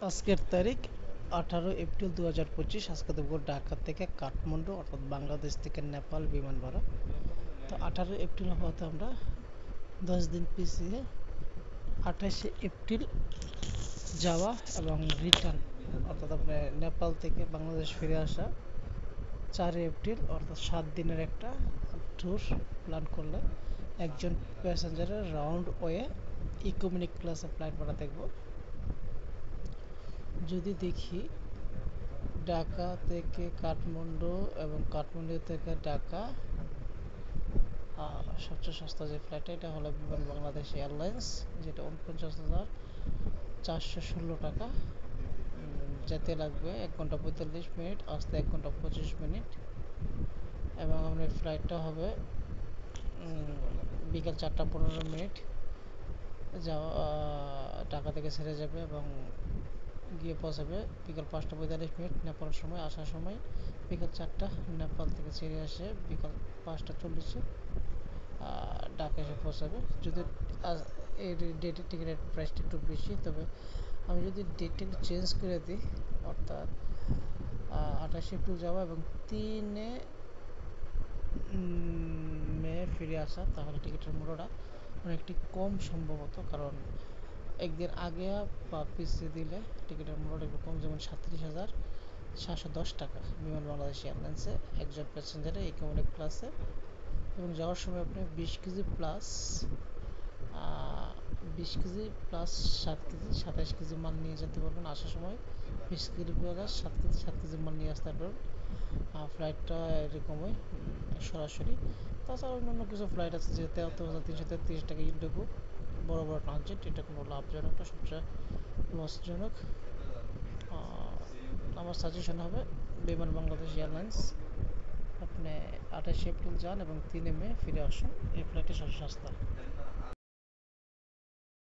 আজকের তারিখ 18 এপ্রিল 2025। আজকে দেবো ঢাকা থেকে কাঠমান্ডু অর্থাৎ বাংলাদেশ থেকে নেপাল বিমান ভাড়া। তো 18 এপ্রিল হওয়াতে আমরা 10 দিন পিছিয়ে 28 এপ্রিল যাওয়া এবং রিটার্ন অর্থাৎ আপনার নেপাল থেকে বাংলাদেশ ফিরে আসা 4 এপ্রিল অর্থাৎ 7 দিনের একটা ট্যুর প্ল্যান করলে একজন প্যাসেঞ্জারের রাউন্ড ওয়ে ইকোনমিক ক্লাসে ফ্লাইট ভাড়া দেখব। যদি দেখি ঢাকা থেকে কাঠমান্ডু এবং কাঠমান্ডু থেকে ঢাকা সবচেয়ে সস্তা যে ফ্লাইট এটা হলো বিমান বাংলাদেশ এয়ারলাইন্স, যেটা 49,416 টাকা। যেতে লাগবে 1 ঘন্টা 45 মিনিট, আসতে 1 ঘন্টা 25 মিনিট। এবং আপনার ফ্লাইটটা হবে বিকাল 4টা 15 মিনিট। যাওয়া ঢাকা থেকে ছেড়ে যাবে এবং গিয়ে পৌঁছাবে বিকাল 5টা 45 মিনিট নেপালের সময়। আসার সময় বিকাল 4টা, নেপাল থেকে ছেড়ে আসে বিকাল 5টা 40-এ ঢাকা এসে পৌঁছাবে। যদি এই ডেটের টিকিটের প্রাইসটা একটু বেশি, তবে আমি যদি ডেটটা একটু চেঞ্জ করে দিই, অর্থাৎ 28 এপ্রিল যাওয়া এবং 3 মে ফিরে আসা, তাহলে টিকিটের মূল্যটা অনেকটি কম সম্ভবত। কারণ একদিন আগে বা পিছিয়ে দিলে টিকিটের মূল্যটা একটু কম, যেমন 37,710 টাকা বিমান বাংলাদেশ এয়ারলাইন্সে একজন প্যাসেঞ্জারে ইকোনমিক ক্লাসে। এবং যাওয়ার সময় আপনি 20 কেজি প্লাস 7 কেজি 27 কেজি মাল নিয়ে যেতে পারবেন। আসার সময় 20 কেজি প্লাস 7 কেজি মাল নিয়ে আসতে পারবেন। ফ্লাইটটা এরকমই সরাসরি। তাছাড়া অন্যান্য কিছু ফ্লাইট আছে, যে 73,333 টাকা ইন্ডিগো, বড় বড় ট্রানজিট, এটা কোনো লাভজনক না, সবচেয়ে লসজনক। আমার সাজেশন হবে বিমান বাংলাদেশ এয়ারলাইন্স। আপনি 28 এপ্রিল যান এবং 3 মে ফিরে আসুন, এই ফ্লাইটটি সবচেয়ে সস্তা।